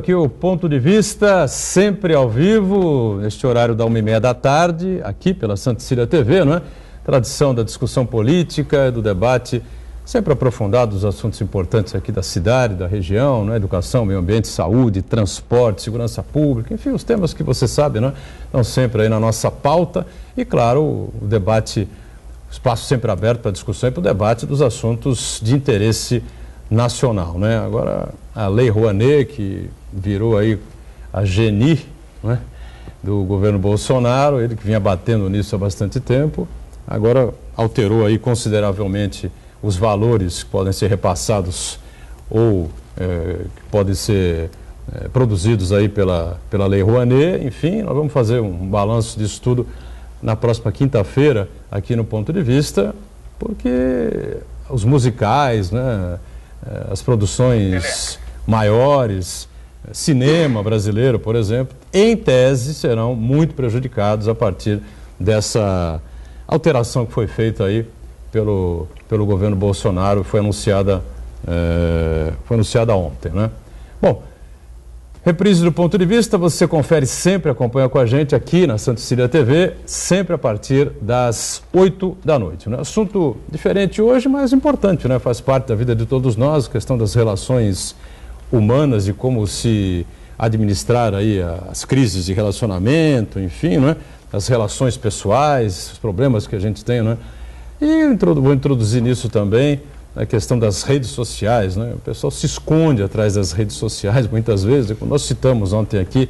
Aqui o Ponto de Vista, sempre ao vivo, neste horário da 1h30 da tarde, aqui pela Santa Cecília TV, não é? Tradição da discussão política, do debate, sempre aprofundado os assuntos importantes aqui da cidade, da região, não é? Educação, meio ambiente, saúde, transporte, segurança pública, enfim, os temas que você sabe, não é? Estão sempre aí na nossa pauta e, claro, o debate, o espaço sempre aberto para a discussão e para o debate dos assuntos de interesse nacional, né? Agora, a Lei Rouanet, que virou aí a GNI, né, do governo Bolsonaro, ele que vinha batendo nisso há bastante tempo, agora alterou aí consideravelmente os valores que podem ser repassados ou que podem ser produzidos aí pela Lei Rouanet. Enfim, nós vamos fazer um balanço disso tudo na próxima quinta-feira aqui no Ponto de Vista, porque os musicais, né, as produções maiores, cinema brasileiro, por exemplo, em tese serão muito prejudicados a partir dessa alteração que foi feita aí pelo governo Bolsonaro, foi anunciada ontem, né? Bom, reprise do Ponto de Vista, você confere sempre, acompanha com a gente aqui na Santa Cecília TV, sempre a partir das 8 da noite, né? Assunto diferente hoje, mas importante, né? Faz parte da vida de todos nós, a questão das relações humanas e como se administrar aí as crises de relacionamento, enfim, né? As relações pessoais, os problemas que a gente tem, né? E vou introduzir nisso também a questão das redes sociais, né? O pessoal se esconde atrás das redes sociais muitas vezes. Nós citamos ontem aqui,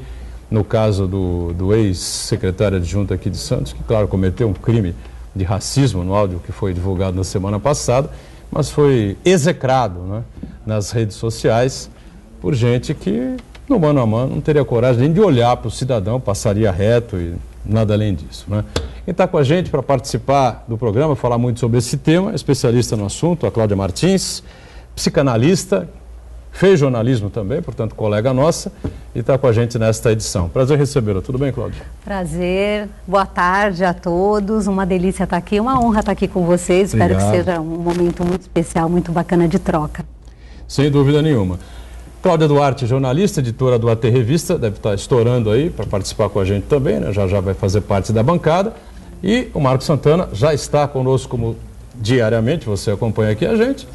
no caso do ex-secretário adjunto aqui de Santos, que, claro, cometeu um crime de racismo no áudio que foi divulgado na semana passada, mas foi execrado, né, nas redes sociais por gente que, no mano a mano, não teria coragem nem de olhar para o cidadão, passaria reto e nada além disso, né? Quem está com a gente para participar do programa, falar muito sobre esse tema, especialista no assunto, a Cláudia Martins, psicanalista, fez jornalismo também, portanto, colega nossa, e está com a gente nesta edição. Prazer recebê-la. Tudo bem, Cláudia? Prazer. Boa tarde a todos. Uma delícia estar aqui, uma honra estar aqui com vocês. Obrigado. Espero que seja um momento muito especial, muito bacana de troca. Sem dúvida nenhuma. Cláudia Duarte, jornalista, editora do AT Revista, deve estar estourando aí para participar com a gente também, né? Já vai fazer parte da bancada. E o Marcos Santana já está conosco como diariamente, você acompanha aqui a gente,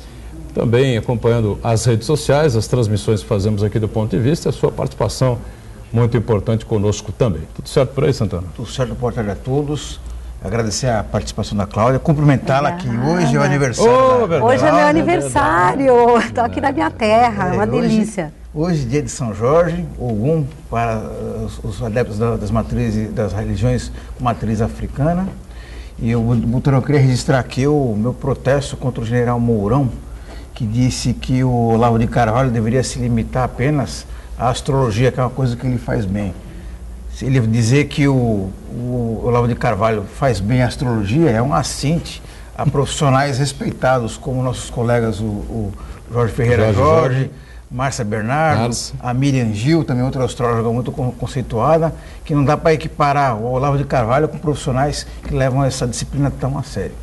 também acompanhando as redes sociais, as transmissões que fazemos aqui do Ponto de Vista, a sua participação muito importante conosco também. Tudo certo por aí, Santana? Tudo certo, boa tarde a todos. Agradecer a participação da Cláudia, cumprimentá-la que hoje é o aniversário Hoje é meu aniversário, estou aqui na minha terra, uma delícia. Hoje, dia de São Jorge, Ogum, para os adeptos das religiões com matriz africana. E eu queria registrar aqui o meu protesto contra o general Mourão, que disse que o Olavo de Carvalho deveria se limitar apenas à astrologia, que é uma coisa que ele faz bem. Se ele dizer que o Olavo de Carvalho faz bem a astrologia, é um assinte a profissionais respeitados, como nossos colegas, o Jorge Ferreira Jorge, Márcia Bernardo, a Miriam Gil, também outra astróloga muito conceituada, que não dá para equiparar o Olavo de Carvalho com profissionais que levam essa disciplina tão a sério.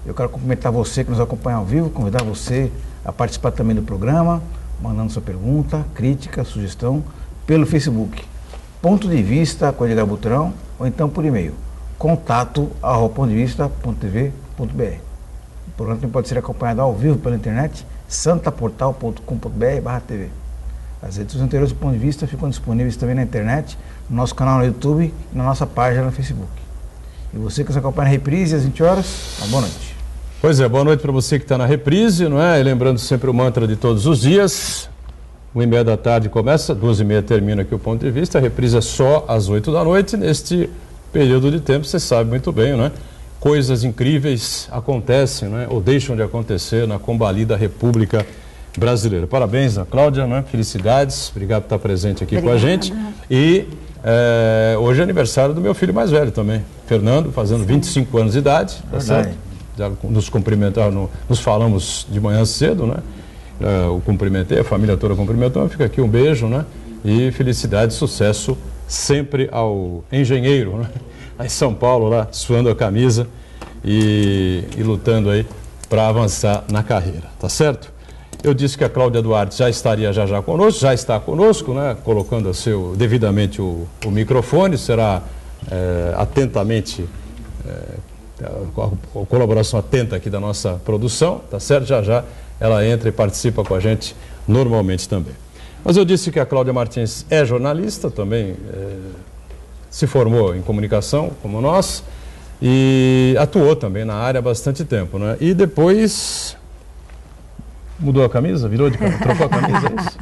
Eu quero cumprimentar você que nos acompanha ao vivo, convidar você a participar também do programa, mandando sua pergunta, crítica, sugestão, pelo Facebook. Ponto de Vista com Edgar Butrão, ou então por e-mail, contato@pontodevista.tv.br. O programa também pode ser acompanhado ao vivo pela internet, santaportal.com.br/tv. As edições anteriores do Ponto de Vista ficam disponíveis também na internet, no nosso canal no YouTube e na nossa página no Facebook. E você que nos acompanha na reprise às 20 horas, uma boa noite. Pois é, boa noite para você que está na reprise, não é? E lembrando sempre o mantra de todos os dias. 1h30 da tarde começa, 2h30 termina aqui o Ponto de Vista, a reprise é só às 8 da noite. Neste período de tempo, você sabe muito bem, né? Coisas incríveis acontecem, né? Ou deixam de acontecer na combalida República Brasileira. Parabéns, Cláudia, né? Felicidades, obrigado por estar presente aqui com a gente. E hoje é aniversário do meu filho mais velho também, Fernando, fazendo 25 anos de idade, tá certo? Já nos cumprimentaram, nos falamos de manhã cedo, né? Eu cumprimentei, a família toda cumprimentou, fica aqui um beijo, né? E felicidade, sucesso sempre ao engenheiro, né? Lá em São Paulo, lá, suando a camisa e lutando aí para avançar na carreira, tá certo? Eu disse que a Cláudia Duarte já estaria já conosco, já está conosco, né? Colocando devidamente o microfone, será atentamente, com a colaboração atenta aqui da nossa produção, tá certo? Já ela entra e participa com a gente normalmente também. Mas eu disse que a Cláudia Martins é jornalista, também se formou em comunicação, como nós, e atuou também na área há bastante tempo, né? E depois mudou a camisa, trocou a camisa, é isso?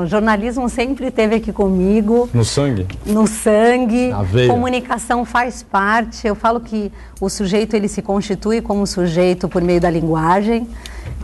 O jornalismo sempre esteve aqui comigo. No sangue? No sangue. Na veia. Comunicação faz parte. Eu falo que o sujeito ele se constitui como sujeito por meio da linguagem.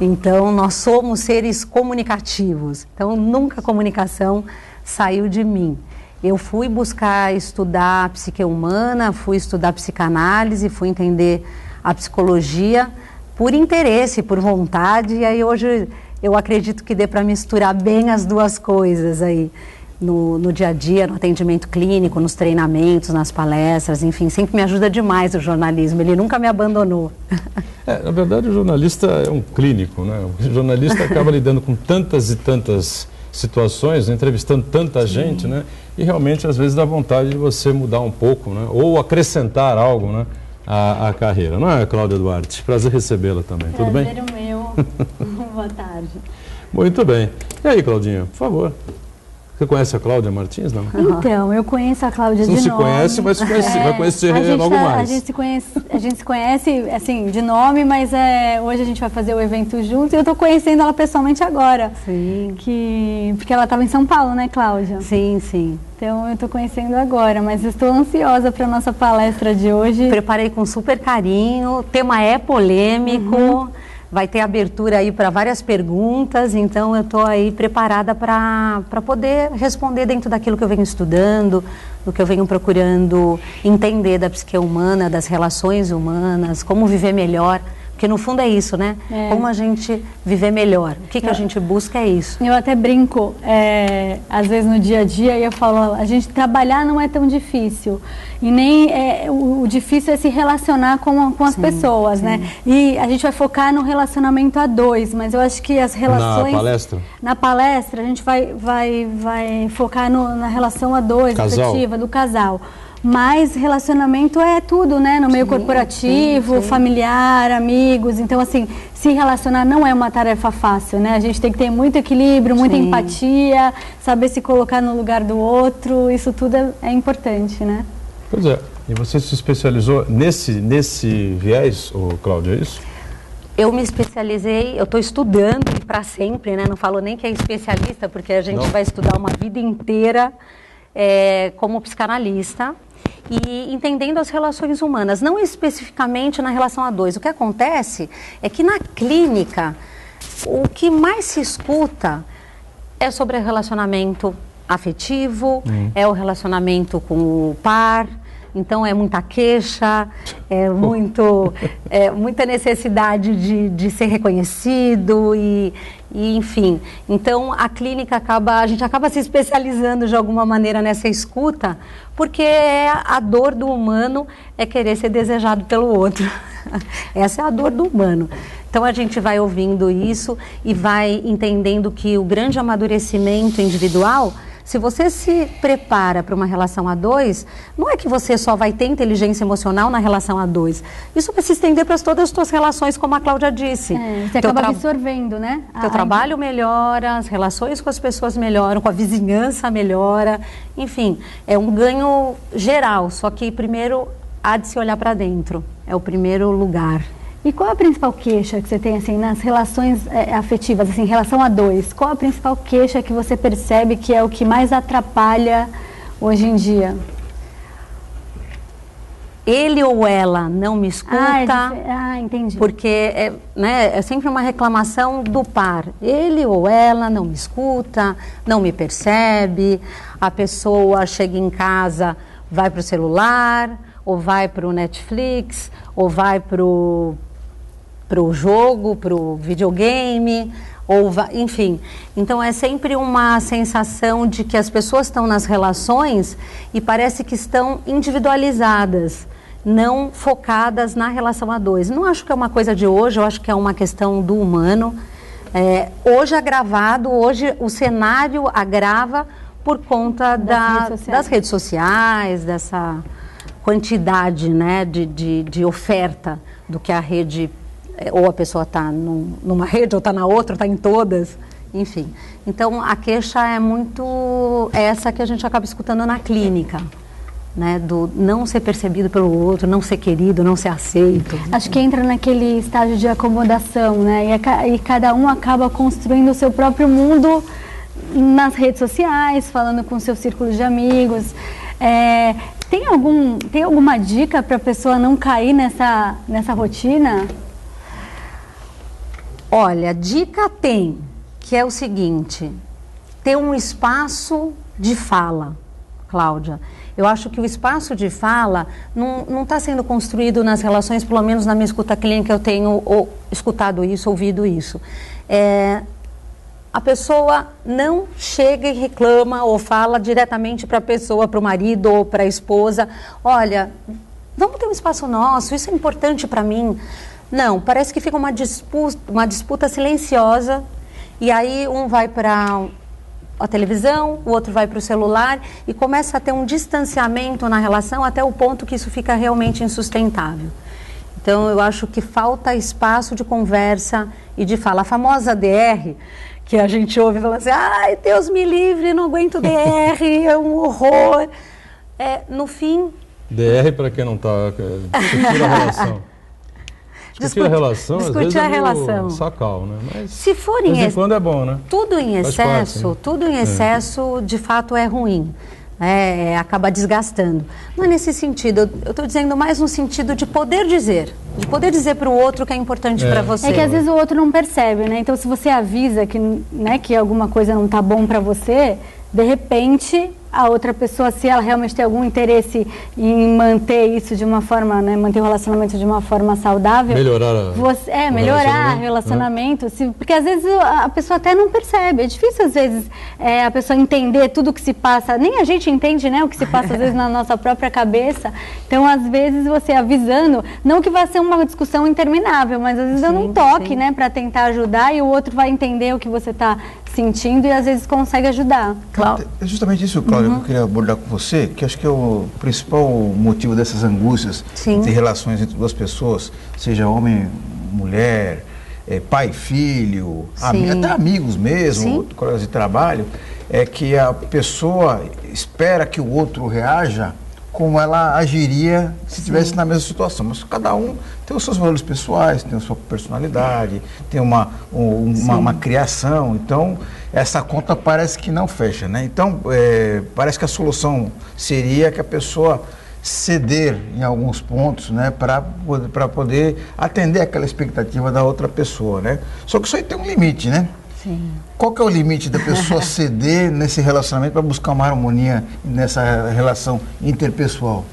Então, nós somos seres comunicativos. Então, nunca a comunicação saiu de mim. Eu fui buscar estudar a psique humana, fui estudar psicanálise, fui entender a psicologia por interesse, por vontade. E aí, hoje, eu acredito que dê para misturar bem as duas coisas aí. No dia a dia, no atendimento clínico, nos treinamentos, nas palestras, enfim, sempre me ajuda demais o jornalismo, ele nunca me abandonou. Na verdade, o jornalista é um clínico, né? O jornalista acaba lidando com tantas e tantas situações, entrevistando tanta gente, né? E realmente, às vezes, dá vontade de você mudar um pouco, né? Ou acrescentar algo, né? À carreira. Não é, Cláudia Duarte? Prazer recebê-la também, tudo bem? Prazer meu. Boa tarde. Muito bem. E aí, Claudinha, por favor. Você conhece a Cláudia Martins, não? Então, eu conheço a Cláudia de nome. Não se conhece, mas vai conhecer logo mais. A gente se conhece, assim, de nome, mas hoje a gente vai fazer o evento junto e eu estou conhecendo ela pessoalmente agora. Sim. Porque ela estava em São Paulo, né, Cláudia? Sim, sim. Então, eu estou conhecendo agora, mas estou ansiosa para a nossa palestra de hoje. Preparei com super carinho, o tema é polêmico. Vai ter abertura aí para várias perguntas, então eu estou aí preparada para poder responder dentro daquilo que eu venho estudando, do que eu venho procurando entender da psique humana, das relações humanas, como viver melhor. Porque no fundo é isso, né? Como a gente viver melhor. O que a gente busca é isso. Eu até brinco, às vezes no dia a dia, e eu falo, a gente trabalhar não é tão difícil. E nem o difícil é se relacionar com as pessoas, né? E a gente vai focar no relacionamento a dois, mas eu acho que as relações... Na palestra? Na palestra, a gente vai focar na relação a dois, afetiva, do casal. Mas relacionamento é tudo, né? No meio corporativo, familiar, amigos. Então, assim, se relacionar não é uma tarefa fácil, né? A gente tem que ter muito equilíbrio, muita empatia, saber se colocar no lugar do outro. Isso tudo é importante, né? Pois é. E você se especializou nesse viés, Cláudia, é isso? Eu me especializei, eu estou estudando para sempre, né? Não falo nem que é especialista, porque a gente vai estudar uma vida inteira como psicanalista. E entendendo as relações humanas, não especificamente na relação a dois. O que acontece é que na clínica, o que mais se escuta é sobre o relacionamento afetivo, é o relacionamento com o par. Então é muita queixa, muita necessidade de ser reconhecido e enfim. Então a clínica a gente acaba se especializando de alguma maneira nessa escuta, porque a dor do humano é querer ser desejado pelo outro. Essa é a dor do humano. Então a gente vai ouvindo isso e vai entendendo que o grande amadurecimento individual, se você se prepara para uma relação a dois, não é que você só vai ter inteligência emocional na relação a dois. Isso vai se estender para todas as suas relações, como a Cláudia disse. Você acaba absorvendo, né? Teu trabalho melhora, as relações com as pessoas melhoram, com a vizinhança melhora. Enfim, é um ganho geral, só que primeiro há de se olhar para dentro. É o primeiro lugar. E qual a principal queixa que você tem assim nas relações afetivas, assim, em relação a dois? Qual a principal queixa que você percebe que é o que mais atrapalha hoje em dia? Ele ou ela não me escuta. Entendi. Porque é sempre uma reclamação do par. Ele ou ela não me escuta, não me percebe. A pessoa chega em casa, vai para o celular, ou vai para o Netflix, ou vai para o jogo, para o videogame, enfim. Então é sempre uma sensação de que as pessoas estão nas relações e parece que estão individualizadas, não focadas na relação a dois. Não acho que é uma coisa de hoje, eu acho que é uma questão do humano. Hoje agravado, hoje o cenário agrava por conta das redes sociais, dessa quantidade, né, de oferta do que a rede, ou a pessoa está numa rede, ou está na outra, ou está em todas, enfim. Então, a queixa é muito essa que a gente acaba escutando na clínica, né, do não ser percebido pelo outro, não ser querido, não ser aceito. Acho que entra naquele estágio de acomodação, né, e cada um acaba construindo o seu próprio mundo nas redes sociais, falando com seu círculo de amigos. Tem alguma dica para a pessoa não cair nessa rotina? Olha, dica tem, que é o seguinte: ter um espaço de fala, Cláudia. Eu acho que o espaço de fala não está sendo construído nas relações, pelo menos na minha escuta clínica eu tenho escutado isso, ouvido isso. A pessoa não chega e reclama ou fala diretamente para a pessoa, para o marido ou para a esposa: olha, vamos ter um espaço nosso, isso é importante para mim. Não, parece que fica uma disputa silenciosa, e aí um vai para a televisão, o outro vai para o celular, e começa a ter um distanciamento na relação até o ponto que isso fica realmente insustentável. Então, eu acho que falta espaço de conversa e de fala. A famosa DR, que a gente ouve falando assim: ai, Deus me livre, não aguento DR, é um horror. No fim... DR, para quem não está... discutir a relação. Discutir a relação, às vezes é meio sacal, né? Mas, se for de vez em quando é bom, né? Tudo em excesso, né? Tudo em excesso, de fato, é ruim. Acaba desgastando. Não é nesse sentido, eu estou dizendo mais no sentido de poder dizer para o outro que é importante para você. É que às vezes o outro não percebe, né? Então, se você avisa que alguma coisa não está bom para você, de repente a outra pessoa, se ela realmente tem algum interesse em manter isso de uma forma, né, manter o relacionamento de uma forma saudável, melhorar o relacionamento, porque às vezes a pessoa até não percebe. É difícil às vezes a pessoa entender tudo o que se passa, nem a gente entende, né, o que se passa às vezes na nossa própria cabeça. Então, às vezes você avisando, não que vai ser uma discussão interminável, mas às vezes dando um toque, né, para tentar ajudar, e o outro vai entender o que você está sentindo e às vezes consegue ajudar. É justamente isso, Cláudia, que eu queria abordar com você, que acho que é o principal motivo dessas angústias de relações entre duas pessoas, seja homem, mulher, pai, filho, até amigos mesmo, colegas de trabalho, é que a pessoa espera que o outro reaja como ela agiria se estivesse na mesma situação. Mas cada um tem os seus valores pessoais, tem a sua personalidade, tem uma criação. Então, essa conta parece que não fecha, né? Então, parece que a solução seria que a pessoa ceder em alguns pontos, né, para poder atender aquela expectativa da outra pessoa, né? Só que isso aí tem um limite, né? Sim. Qual que é o limite da pessoa ceder nesse relacionamento para buscar uma harmonia nessa relação interpessoal?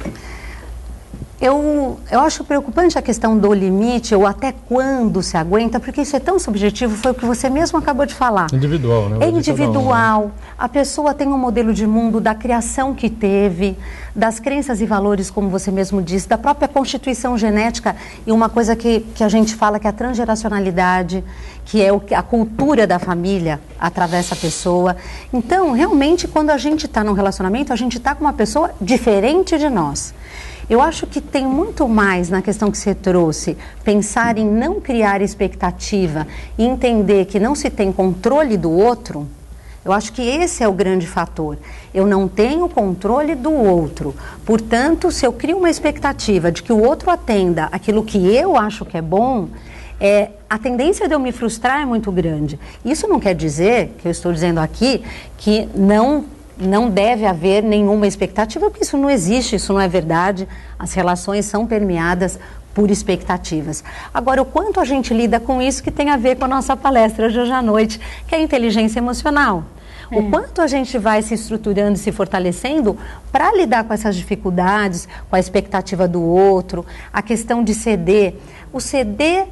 Eu acho preocupante a questão do limite, ou até quando se aguenta, porque isso é tão subjetivo, foi o que você mesmo acabou de falar. Individual, né? É individual. A pessoa tem um modelo de mundo da criação que teve, das crenças e valores, como você mesmo disse, da própria constituição genética, e uma coisa que a gente fala que é a transgeracionalidade, que é a cultura da família atravessa a pessoa. Então, realmente, quando a gente está num relacionamento, a gente está com uma pessoa diferente de nós. Eu acho que tem muito mais na questão que você trouxe, pensar em não criar expectativa e entender que não se tem controle do outro. Eu acho que esse é o grande fator. Eu não tenho controle do outro. Portanto, se eu crio uma expectativa de que o outro atenda aquilo que eu acho que é bom, a tendência de eu me frustrar é muito grande. Isso não quer dizer, que eu estou dizendo aqui, que não deve haver nenhuma expectativa, porque isso não existe, isso não é verdade. As relações são permeadas por expectativas. Agora, o quanto a gente lida com isso que tem a ver com a nossa palestra de hoje à noite, que é a inteligência emocional. O quanto a gente vai se estruturando e se fortalecendo para lidar com essas dificuldades, com a expectativa do outro, a questão de ceder. O ceder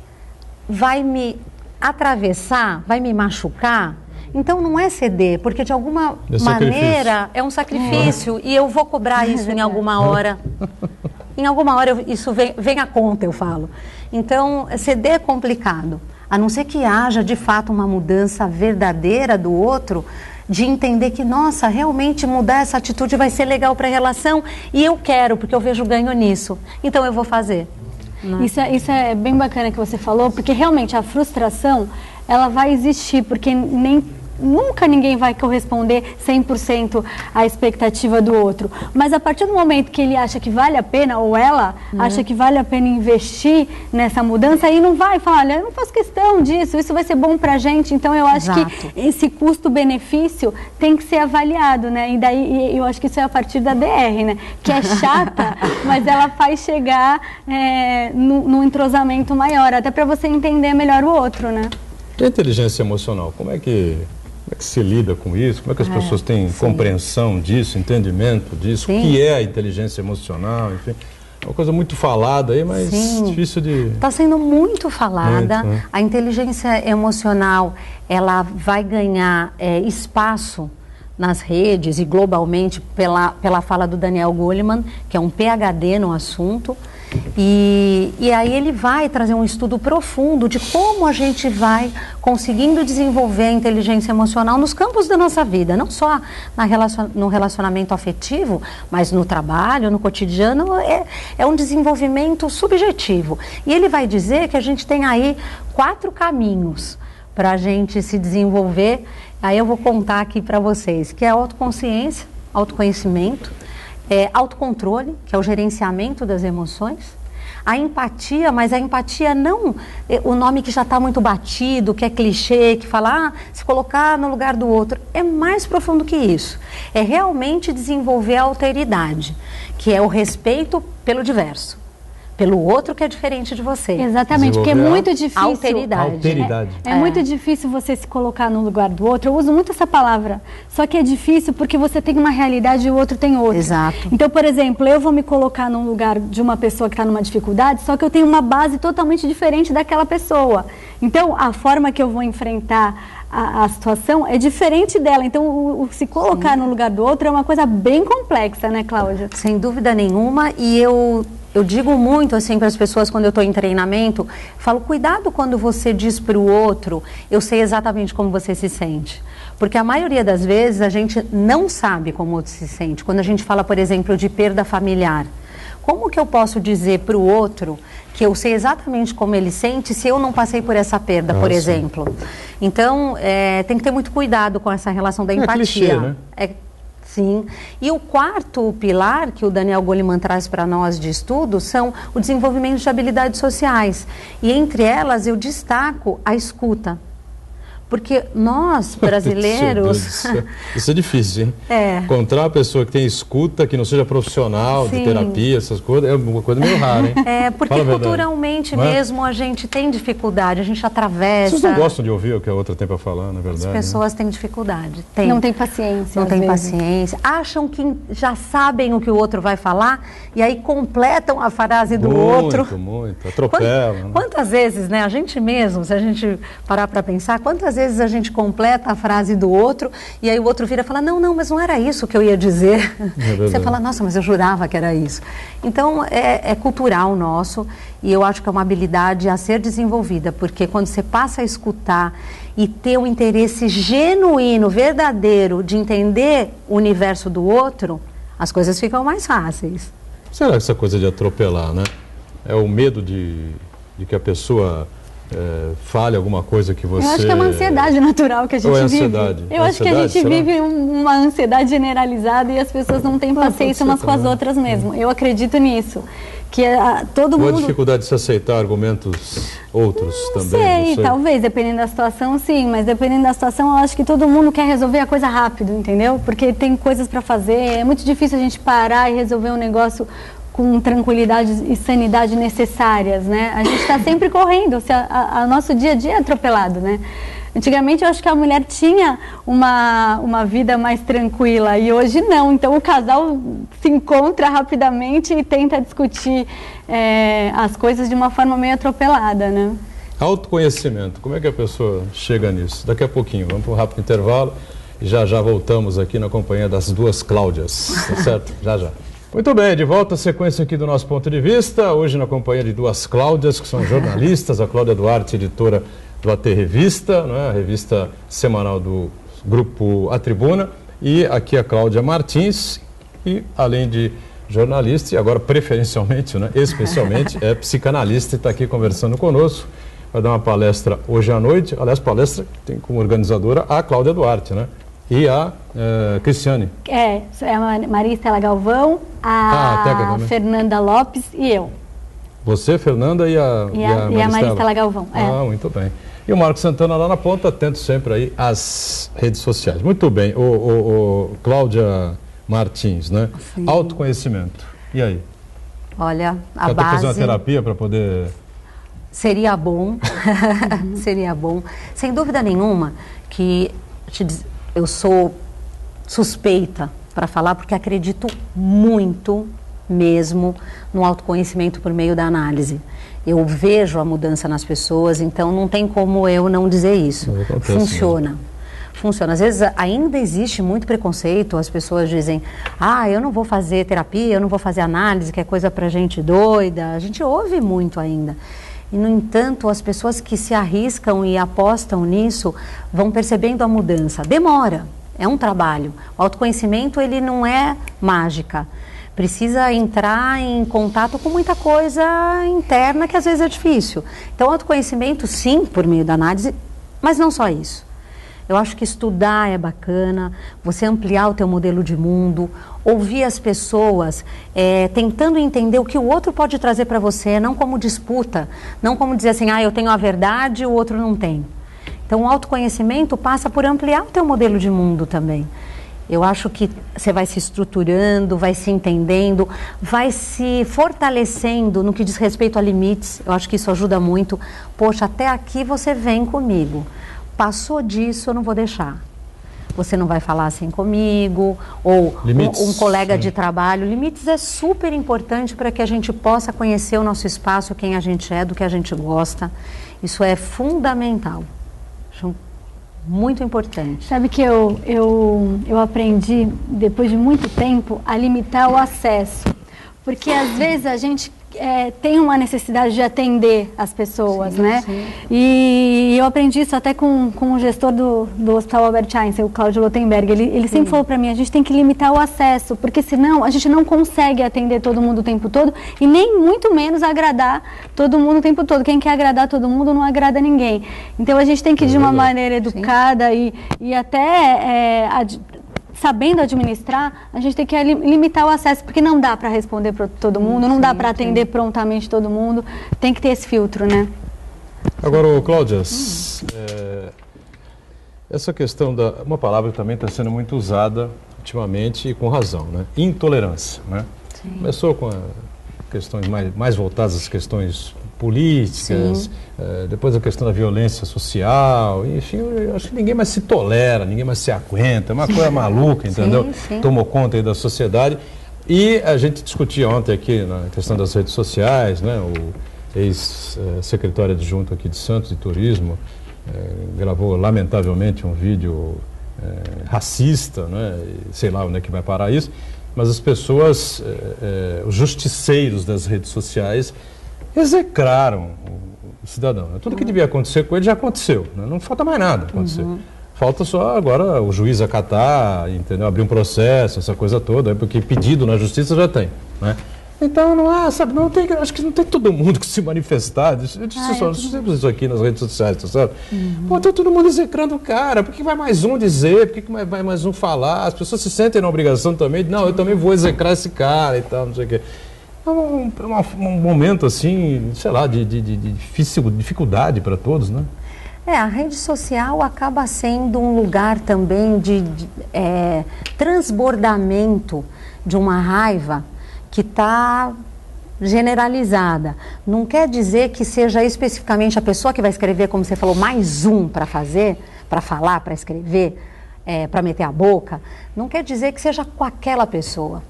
vai me atravessar, vai me machucar. Então, não é ceder, porque de alguma maneira é um sacrifício e eu vou cobrar isso em alguma hora. Em alguma hora isso vem à conta, eu falo. Então, ceder é complicado. A não ser que haja, de fato, uma mudança verdadeira do outro, de entender que, nossa, realmente mudar essa atitude vai ser legal para a relação e eu quero, porque eu vejo ganho nisso. Então, eu vou fazer. Isso é bem bacana que você falou, porque realmente a frustração, ela vai existir, porque nunca ninguém vai corresponder 100% à expectativa do outro. Mas a partir do momento que ele acha que vale a pena, ou ela acha que vale a pena investir nessa mudança, aí não vai falar, olha, eu não faço questão disso, isso vai ser bom pra gente. Então eu acho que esse custo-benefício tem que ser avaliado, né? E daí eu acho que isso é a partir da DR, né? Que é chata, mas ela faz chegar num entrosamento maior, até para você entender melhor o outro, né? E a inteligência emocional, como é que se lida com isso? Como é que as pessoas têm compreensão disso, entendimento disso? O que é a inteligência emocional? Enfim, é uma coisa muito falada aí, mas difícil de... Está sendo muito falada. Muito, né? A inteligência emocional, ela vai ganhar espaço nas redes e globalmente pela fala do Daniel Goleman, que é um PhD no assunto. E aí ele vai trazer um estudo profundo de como a gente vai conseguindo desenvolver a inteligência emocional nos campos da nossa vida, não só no relacionamento afetivo, mas no trabalho, no cotidiano, é um desenvolvimento subjetivo. E ele vai dizer que a gente tem aí 4 caminhos para a gente se desenvolver. Aí eu vou contar aqui para vocês, que é a autoconsciência, autoconhecimento, autocontrole, que é o gerenciamento das emoções, a empatia, mas a empatia não o nome que já está muito batido, que é clichê, que fala, se colocar no lugar do outro. É mais profundo que isso. É realmente desenvolver a alteridade, que é o respeito pelo diverso, pelo outro que é diferente de você. Exatamente, porque é muito difícil... Alteridade. É muito difícil você se colocar no lugar do outro. Eu uso muito essa palavra. Só que é difícil porque você tem uma realidade e o outro tem outra. Exato. Então, por exemplo, eu vou me colocar no lugar de uma pessoa que está numa dificuldade, só que eu tenho uma base totalmente diferente daquela pessoa. Então, a forma que eu vou enfrentar a situação é diferente dela. Então, se colocar no lugar do outro é uma coisa bem complexa, né, Cláudia? Sem dúvida nenhuma. E eu digo muito assim para as pessoas quando eu estou em treinamento, falo, cuidado quando você diz para o outro, eu sei exatamente como você se sente. Porque a maioria das vezes a gente não sabe como o outro se sente. Quando a gente fala, por exemplo, de perda familiar, como que eu posso dizer para o outro que eu sei exatamente como ele sente se eu não passei por essa perda, por exemplo? Então, tem que ter muito cuidado com essa relação da empatia. Clichê, né? Sim. E o 4º pilar que o Daniel Goleman traz para nós de estudo são o desenvolvimento de habilidades sociais. E entre elas eu destaco a escuta. Porque nós, brasileiros... Isso é difícil, hein? Encontrar uma pessoa que tem escuta, que não seja profissional, de terapia, essas coisas, é uma coisa meio rara, hein? Porque culturalmente mesmo a gente tem dificuldade, a gente atravessa... Vocês não gostam de ouvir o que a outra tem para falar, na verdade? As pessoas têm dificuldade. Não tem paciência. Não tem paciência. Acham que já sabem o que o outro vai falar e aí completam a frase do outro. Muito. Atropelam. Quantas vezes, né? A gente mesmo, se a gente parar para pensar, quantas vezes a gente completa a frase do outro e aí o outro vira e fala, não, mas não era isso que eu ia dizer. Você fala, nossa, mas eu jurava que era isso. Então, é cultural nosso e eu acho que é uma habilidade a ser desenvolvida, porque quando você passa a escutar e ter um interesse genuíno, verdadeiro, de entender o universo do outro, as coisas ficam mais fáceis. Será que essa coisa de atropelar, né? É o medo de que a pessoa... fale alguma coisa que você... Eu acho que é uma ansiedade natural que a gente vive. Ansiedade? Eu acho que a gente vive uma ansiedade generalizada e as pessoas não têm paciência umas com as outras mesmo. Eu acredito nisso. Que todo mundo... Ou a dificuldade de se aceitar argumentos outros também? Não sei, talvez, dependendo da situação, sim. Mas dependendo da situação, eu acho que todo mundo quer resolver a coisa rápido, entendeu? Porque tem coisas para fazer. É muito difícil a gente parar e resolver um negócio com tranquilidade e sanidade necessárias, né? A gente está sempre correndo, o nosso dia a dia é atropelado, né? Antigamente eu acho que a mulher tinha uma vida mais tranquila e hoje não, então o casal se encontra rapidamente e tenta discutir as coisas de uma forma meio atropelada, né? Autoconhecimento, como é que a pessoa chega nisso? Daqui a pouquinho, vamos para um rápido intervalo e já voltamos aqui na companhia das duas Cláudias, tá certo? Já. Muito bem, de volta à sequência aqui do nosso ponto de vista, hoje na companhia de duas Cláudias, que são jornalistas, a Cláudia Duarte, editora do AT Revista, né, a revista semanal do grupo A Tribuna, e aqui a Cláudia Martins, e além de jornalista, e agora preferencialmente, né, especialmente, é psicanalista e está aqui conversando conosco, vai dar uma palestra hoje à noite, aliás, palestra que tem como organizadora a Cláudia Duarte, né? E a Cristiane. É a Maria Estela Galvão, a Fernanda Lopes e eu. Você, Fernanda e a Maria Estela Galvão. Ah, muito bem. E o Marcos Santana lá na ponta, atento sempre aí às redes sociais. Muito bem. Cláudia Martins, né? Sim. Autoconhecimento. E aí? Olha, a base... Quer fazer uma terapia para poder... Seria bom. Seria bom. Sem dúvida nenhuma que... Eu sou suspeita para falar porque acredito muito mesmo no autoconhecimento por meio da análise. Eu vejo a mudança nas pessoas, então não tem como eu não dizer isso. Funciona. Funciona. Às vezes ainda existe muito preconceito, as pessoas dizem, eu não vou fazer terapia, eu não vou fazer análise, que é coisa para gente doida. A gente ouve muito ainda. E, no entanto, as pessoas que se arriscam e apostam nisso vão percebendo a mudança. Demora, é um trabalho. O autoconhecimento, ele não é mágica. Precisa entrar em contato com muita coisa interna que às vezes é difícil. Então, o autoconhecimento, sim, por meio da análise, mas não só isso. Eu acho que estudar é bacana, você ampliar o teu modelo de mundo, ouvir as pessoas, tentando entender o que o outro pode trazer para você, não como disputa, não como dizer assim, eu tenho a verdade e o outro não tem. Então, o autoconhecimento passa por ampliar o teu modelo de mundo também. Eu acho que você vai se estruturando, vai se entendendo, vai se fortalecendo no que diz respeito a limites. Eu acho que isso ajuda muito. Poxa, até aqui você vem comigo. Passou disso, eu não vou deixar. Você não vai falar assim comigo, ou um colega de trabalho. Limites é super importante para que a gente possa conhecer o nosso espaço, quem a gente é, do que a gente gosta. Isso é fundamental. Acho muito importante. Sabe que eu aprendi, depois de muito tempo, a limitar o acesso. Porque às vezes a gente tem uma necessidade de atender as pessoas, sim, né? Sim. E eu aprendi isso até com o gestor do Hospital Albert Einstein, o Cláudio Lotenberg. Ele sempre falou para mim, a gente tem que limitar o acesso, porque senão a gente não consegue atender todo mundo o tempo todo e nem muito menos agradar todo mundo o tempo todo. Quem quer agradar todo mundo não agrada ninguém. Então a gente tem que ir de uma maneira educada e até... sabendo administrar, a gente tem que limitar o acesso, porque não dá para responder para todo mundo, não dá para atender prontamente todo mundo, tem que ter esse filtro, né? Agora, Cláudia, essa questão uma palavra que também está sendo muito usada ultimamente e com razão, né? Intolerância, né? Sim. Começou com questões mais voltadas às questões políticas, depois a questão da violência social, enfim, eu acho que ninguém mais se tolera, ninguém mais se aguenta, é uma coisa maluca, entendeu? Sim. Tomou conta aí da sociedade. E a gente discutia ontem aqui na questão das redes sociais, né? O ex-secretário adjunto aqui de Santos de Turismo gravou lamentavelmente um vídeo racista, né? Sei lá onde é que vai parar isso, mas as pessoas, os justiceiros das redes sociais execraram o cidadão. Tudo que devia acontecer com ele já aconteceu, né? Não falta mais nada acontecer. Falta só agora o juiz acatar, entendeu? Abrir um processo, essa coisa toda, porque pedido na justiça já tem, né? Então não tem, acho que não tem todo mundo que se manifestar. Eu disse isso aqui nas redes sociais, tá certo? Pô, tá todo mundo execrando o cara, por que vai mais um dizer, por que vai mais um falar? As pessoas se sentem na obrigação também de, não, eu também vou execrar esse cara e tal, não sei o quê. É um momento, assim, sei lá, de dificuldade para todos, né? A rede social acaba sendo um lugar também de transbordamento de uma raiva que está generalizada. Não quer dizer que seja especificamente a pessoa que vai escrever, como você falou, mais um para fazer, para falar, para escrever, para meter a boca. Não quer dizer que seja com aquela pessoa.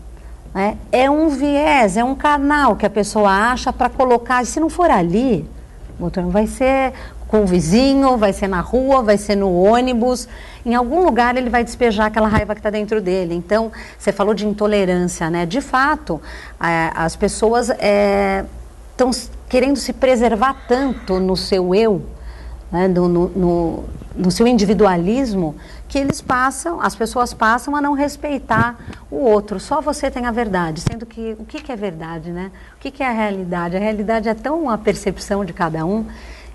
É um viés, é um canal que a pessoa acha para colocar. Se não for ali, vai ser com o vizinho, vai ser na rua, vai ser no ônibus. Em algum lugar ele vai despejar aquela raiva que está dentro dele. Então, você falou de intolerância, né? De fato, as pessoas estão querendo se preservar tanto no seu eu, né? no seu individualismo, que as pessoas passam a não respeitar o outro. Só você tem a verdade, sendo que o que é verdade, né? O que é a realidade? A realidade é tão a percepção de cada um.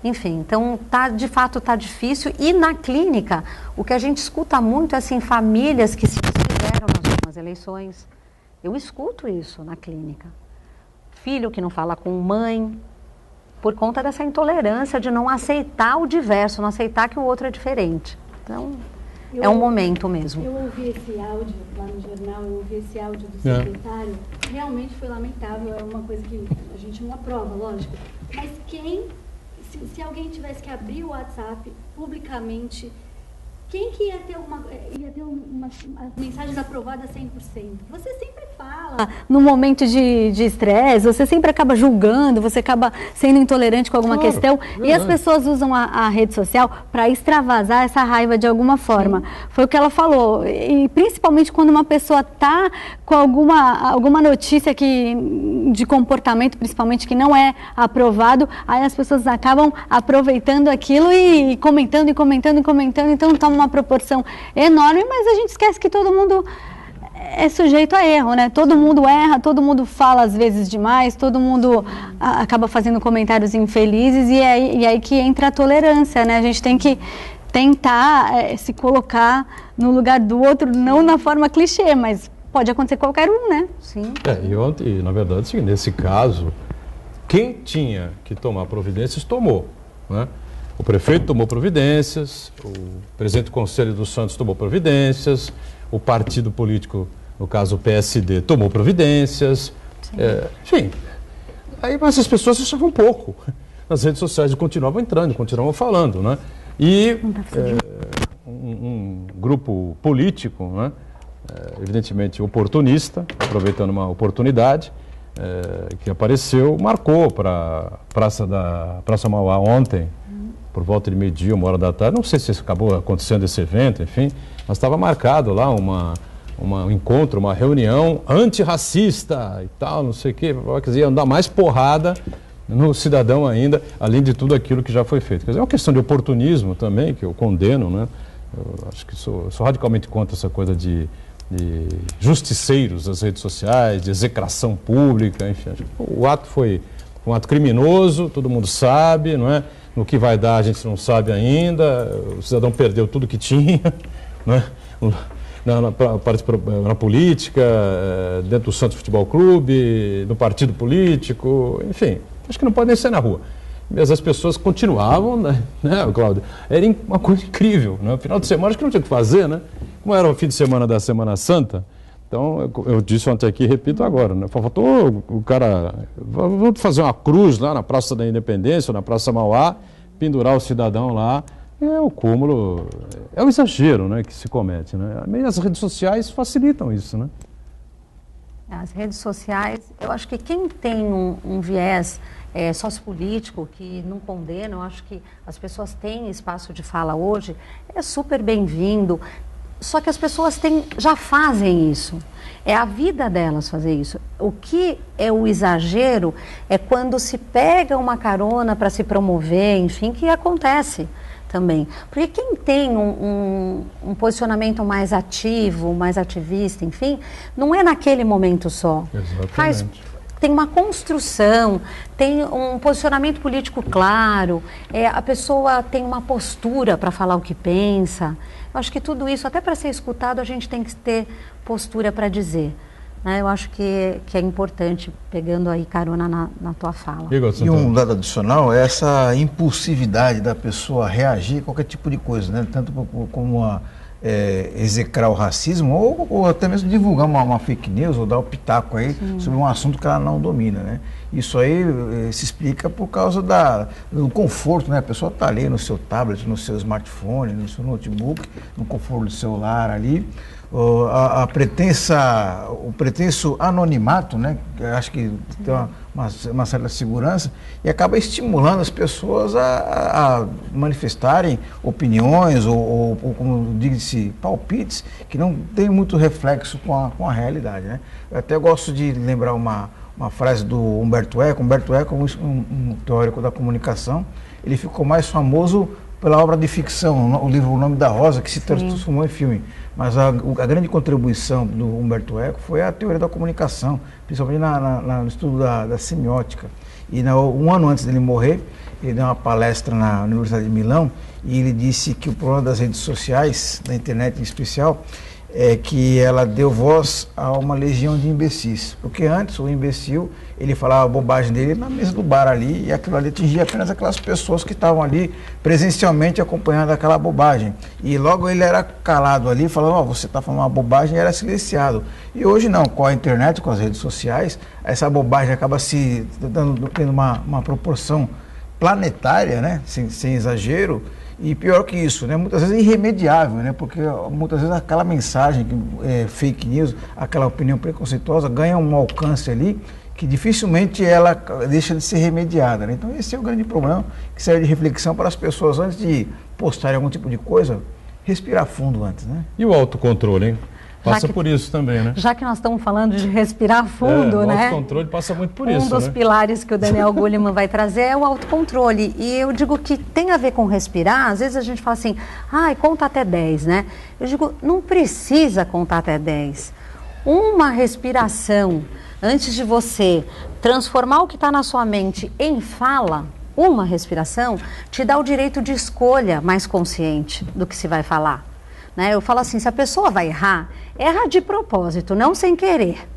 Enfim, então, de fato, está difícil. E na clínica, o que a gente escuta muito é, assim, famílias que se desfizeram nas últimas eleições. Eu escuto isso na clínica. Filho que não fala com mãe, por conta dessa intolerância de não aceitar o diverso, não aceitar que o outro é diferente. Então, é um momento mesmo. Eu ouvi esse áudio lá no jornal, eu ouvi esse áudio do secretário. Realmente foi lamentável, é uma coisa que a gente não aprova, lógico. Mas se alguém tivesse que abrir o WhatsApp publicamente, quem que ia ter umas mensagens aprovadas 100%? Você sempre fala no momento de estresse, você sempre acaba julgando, você acaba sendo intolerante com alguma questão. E as pessoas usam a rede social para extravasar essa raiva de alguma forma. Sim. Foi o que ela falou. E principalmente quando uma pessoa está com alguma notícia de comportamento, principalmente, que não é aprovado, aí as pessoas acabam aproveitando aquilo e comentando, então toma uma proporção enorme, mas a gente esquece que todo mundo é sujeito a erro, né? Todo mundo erra, todo mundo fala às vezes demais, todo mundo acaba fazendo comentários infelizes e é aí que entra a tolerância, né? A gente tem que tentar se colocar no lugar do outro, não na forma clichê, mas pode acontecer qualquer um, né? Sim. E na verdade, nesse caso, quem tinha que tomar providências, tomou, né? O prefeito tomou providências, o presidente do Conselho do Santos tomou providências, o partido político, no caso o PSD, tomou providências. Enfim, mas as pessoas achavam pouco nas redes sociais e continuavam entrando, continuavam falando, né? E um grupo político, né, evidentemente oportunista, aproveitando uma oportunidade que apareceu, marcou para a Praça Mauá ontem, por volta de meio-dia, 1h da tarde, não sei se acabou acontecendo esse evento, enfim, mas estava marcado lá um encontro, uma reunião antirracista e tal, não sei o quê, quer dizer, ia dar mais porrada no cidadão ainda, além de tudo aquilo que já foi feito. Quer dizer, é uma questão de oportunismo também, que eu condeno, né? Eu acho que sou radicalmente contra essa coisa de justiceiros das redes sociais, de execração pública, enfim. Acho que o ato foi um ato criminoso, todo mundo sabe, não é? No que vai dar a gente não sabe ainda, o cidadão perdeu tudo que tinha, né? Na política, dentro do Santos Futebol Clube, no partido político, enfim, acho que não pode nem ser na rua. Mas as pessoas continuavam, né, Cláudio? Era uma coisa incrível, né? No final de semana acho que não tinha o que fazer, né? Como era o fim de semana da Semana Santa, então eu disse ontem aqui e repito agora, né? Faltou o cara, vamos fazer uma cruz lá na Praça da Independência, na Praça Mauá, pendurar o cidadão lá. É o cúmulo, é o exagero, né, que se comete, né? E as redes sociais facilitam isso, né? As redes sociais, eu acho que quem tem um viés sociopolítico que não condena, eu acho que as pessoas têm espaço de fala hoje, é super bem-vindo. Só que as pessoas já fazem isso. É a vida delas fazer isso. O que é o exagero é quando se pega uma carona para se promover, enfim, que acontece também. Porque quem tem um posicionamento mais ativo, mais ativista, enfim, não é naquele momento só. Exatamente. Tem uma construção, tem um posicionamento político claro, a pessoa tem uma postura para falar o que pensa. Eu acho que tudo isso, até para ser escutado, a gente tem que ter postura para dizer. Né? Eu acho que é importante, pegando aí carona na tua fala. E um dado adicional é essa impulsividade da pessoa reagir a qualquer tipo de coisa, né? Tanto como execrar o racismo ou até mesmo divulgar uma fake news ou dar o pitaco aí sobre um assunto que ela não domina, né? Isso aí se explica por causa do conforto, né? A pessoa está ali no seu tablet, no seu smartphone, no seu notebook, no conforto do celular ali, o pretenso anonimato, né? Eu acho que tem uma certa segurança e acaba estimulando as pessoas a manifestarem opiniões ou como diz-se, palpites que não tem muito reflexo com a realidade, né? Eu até gosto de lembrar uma frase do Humberto Eco. Humberto Eco, um teórico da comunicação, ele ficou mais famoso pela obra de ficção, o livro O Nome da Rosa, que se transformou em filme. Mas a grande contribuição do Humberto Eco foi a teoria da comunicação, principalmente no estudo da semiótica. E um ano antes dele morrer, ele deu uma palestra na Universidade de Milão e ele disse que o problema das redes sociais, da internet em especial, é que ela deu voz a uma legião de imbecis. Porque antes o imbecil, ele falava a bobagem dele na mesa do bar ali, e aquilo ali atingia apenas aquelas pessoas que estavam ali presencialmente acompanhando aquela bobagem. E logo ele era calado ali, falando, você está falando uma bobagem, e era silenciado. E hoje não, com a internet, com as redes sociais, essa bobagem acaba tendo uma proporção planetária, né? Sem exagero. E pior que isso, né? Muitas vezes é irremediável, né? Porque muitas vezes aquela mensagem, fake news, aquela opinião preconceituosa ganha um alcance ali que dificilmente ela deixa de ser remediada, né? Então esse é o grande problema que serve de reflexão para as pessoas antes de postarem algum tipo de coisa, respirar fundo antes, né? E o autocontrole, hein? Passa por isso também, né? Já que nós estamos falando de respirar fundo, né? O autocontrole passa muito por isso, Um dos pilares que o Daniel Goleman vai trazer é o autocontrole. E eu digo que tem a ver com respirar. Às vezes a gente fala assim, conta até 10, né? Eu digo, não precisa contar até 10. Uma respiração, antes de você transformar o que está na sua mente em fala, uma respiração, te dá o direito de escolha mais consciente do que se vai falar. Né? Eu falo assim, se a pessoa vai erra de propósito, não sem querer.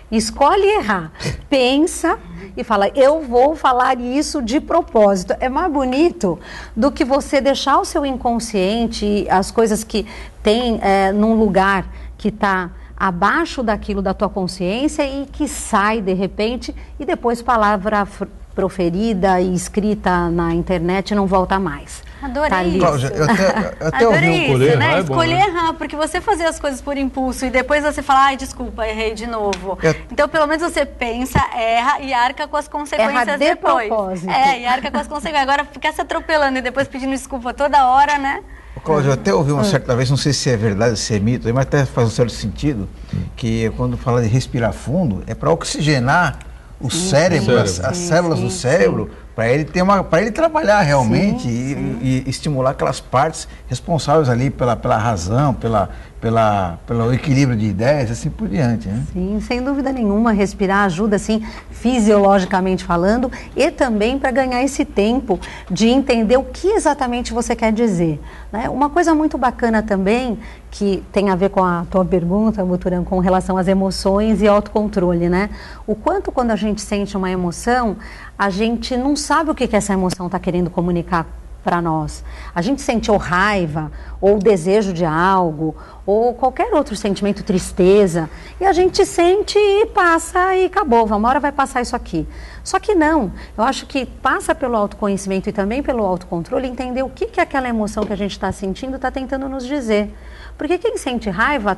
Escolhe errar, pensa e fala, eu vou falar isso de propósito. É mais bonito do que você deixar o seu inconsciente, as coisas que tem num lugar que está abaixo daquilo da tua consciência e que sai de repente e depois palavra proferida e escrita na internet não volta mais. Adorei isso. Cláudia, eu até Adorei ouvi isso, né? É Escolher bom, né? errar, porque você fazer as coisas por impulso e depois você fala, desculpa, errei de novo. Então, pelo menos você pensa, erra e arca com as consequências erra de depois. propósito. E arca com as consequências. Agora, ficar se atropelando e depois pedindo desculpa toda hora, né? Cláudio, eu até ouvi uma certa vez, não sei se é verdade, se é mito, mas até faz um certo sentido, que quando fala de respirar fundo, é para oxigenar o cérebro, as células do cérebro, para ele trabalhar realmente e estimular aquelas partes responsáveis ali pela razão, pelo equilíbrio de ideias, assim por diante, né? Sim, sem dúvida nenhuma, respirar ajuda, assim, fisiologicamente falando, e também para ganhar esse tempo de entender o que exatamente você quer dizer, né? Uma coisa muito bacana também, que tem a ver com a tua pergunta, Buturan, com relação às emoções e autocontrole, né? O quanto quando a gente sente uma emoção, a gente não sabe o que essa emoção está querendo comunicar para nós. A gente sente ou raiva, ou desejo de algo, ou qualquer outro sentimento, tristeza, e a gente sente e passa e acabou, uma hora vai passar isso aqui. Só que não, eu acho que passa pelo autoconhecimento e também pelo autocontrole entender o que aquela emoção que a gente está sentindo está tentando nos dizer. Porque quem sente raiva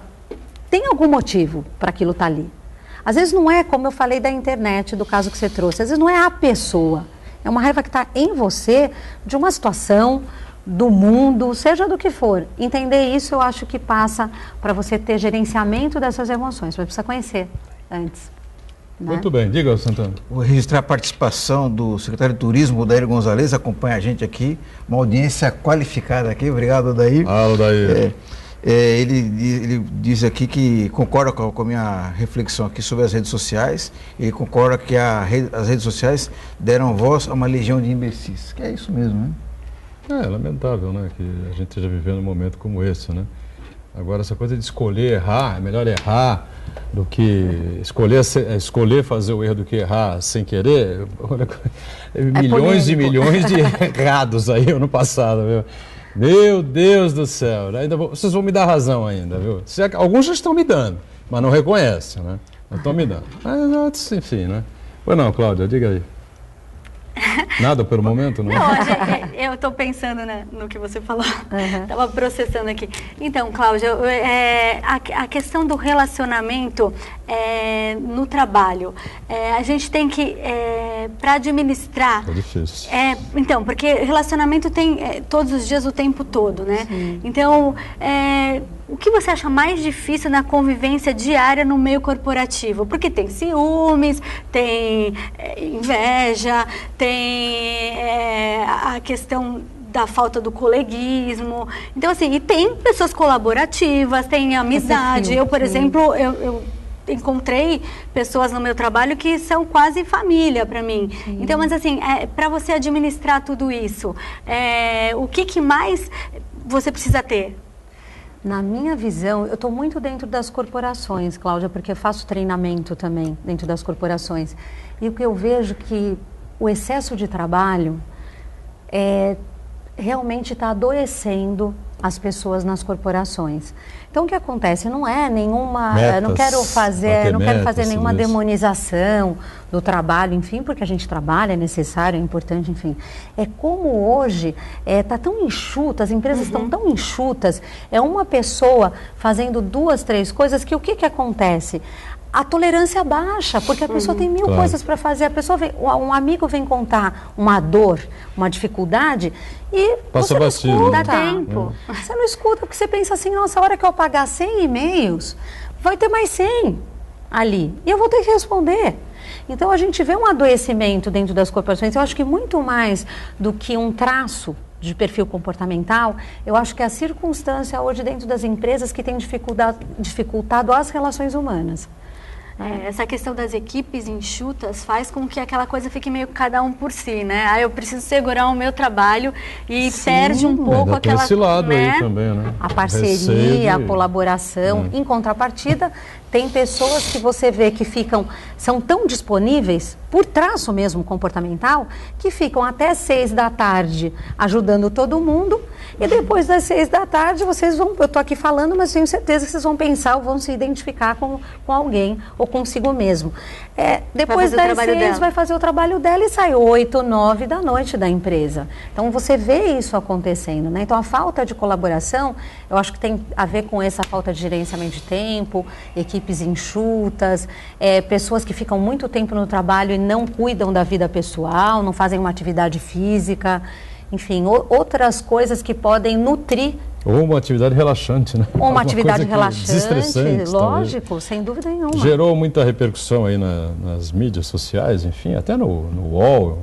tem algum motivo para aquilo estar ali. Às vezes não é, como eu falei da internet, do caso que você trouxe, às vezes não é a pessoa. É uma raiva que está em você, de uma situação, do mundo, seja do que for. Entender isso, eu acho que passa para você ter gerenciamento dessas emoções. Você precisa conhecer antes. Né? Muito bem, diga, Santana. Vou registrar a participação do secretário de Turismo, Odair Gonzalez, acompanha a gente aqui, uma audiência qualificada aqui. Obrigado, Odair. Odair. Ele diz aqui que concorda com a minha reflexão aqui sobre as redes sociais. Ele concorda que as redes sociais deram voz a uma legião de imbecis. Que é isso mesmo, né? É lamentável, né, que a gente esteja vivendo um momento como esse, né? Agora, essa coisa de escolher errar, é melhor errar do que escolher fazer o erro do que errar sem querer. Milhões e milhões de errados aí ano passado, viu? Meu Deus do céu, ainda vocês vão me dar razão ainda, viu? Alguns já estão me dando, mas não reconhecem, né? Não estão me dando. Mas, enfim, né? Pois não, Cláudia, diga aí. Nada pelo momento, não? Não, eu estou pensando, né, no que você falou. Estava processando aqui. Então, Cláudia, a questão do relacionamento no trabalho, a gente tem que, para administrar... É difícil. Então, porque relacionamento tem todos os dias, o tempo todo, né? Sim. Então, o que você acha mais difícil na convivência diária no meio corporativo? Porque tem ciúmes, tem inveja, tem a questão da falta do coleguismo. Então, assim, e tem pessoas colaborativas, tem amizade. Eu, por exemplo, eu encontrei pessoas no meu trabalho que são quase família para mim. Sim. Então, mas assim, para você administrar tudo isso, o que mais você precisa ter? Na minha visão, eu estou muito dentro das corporações, Cláudia, porque eu faço treinamento também dentro das corporações. E o que eu vejo que o excesso de trabalho realmente está adoecendo as pessoas nas corporações. Então, o que acontece? Não é nenhuma... Metas, não quero fazer nenhuma demonização do trabalho, enfim, porque a gente trabalha, é necessário, é importante, enfim. É como hoje está tão enxuto, as empresas estão tão enxutas, é uma pessoa fazendo 2, 3 coisas que o que acontece? A tolerância baixa, porque a pessoa tem 1000 coisas para fazer. A pessoa um amigo vem contar uma dor, uma dificuldade e passa você não batido, escuta. Dá tempo. Você não escuta porque você pensa assim, nossa, a hora que eu pagar 100 e-mails, vai ter mais 100 ali e eu vou ter que responder. Então a gente vê um adoecimento dentro das corporações. Eu acho que muito mais do que um traço de perfil comportamental, eu acho que é a circunstância hoje dentro das empresas que tem dificultado as relações humanas. Essa questão das equipes enxutas faz com que aquela coisa fique meio cada um por si, né? Eu preciso segurar o meu trabalho e perde um pouco aquela... Esse lado aí também, né? A parceria, a colaboração. Em contrapartida, tem pessoas que você vê que são tão disponíveis, por traço mesmo comportamental, que ficam até 6 da tarde ajudando todo mundo. E depois das 6 da tarde, vocês vão... Eu estou aqui falando, mas tenho certeza que vocês vão pensar ou vão se identificar com alguém ou consigo mesmo. Depois das 6, vai fazer o trabalho dela e sai 8, 9 da noite da empresa. Então, você vê isso acontecendo, né? Então, a falta de colaboração, eu acho que tem a ver com essa falta de gerenciamento de tempo, equipes enxutas, pessoas que ficam muito tempo no trabalho e não cuidam da vida pessoal, não fazem uma atividade física... Enfim, outras coisas que podem nutrir. Ou uma atividade relaxante, né? Ou uma atividade relaxante, desestressante, lógico, talvez. Sem dúvida nenhuma. Gerou muita repercussão aí nas mídias sociais, enfim, até no UOL.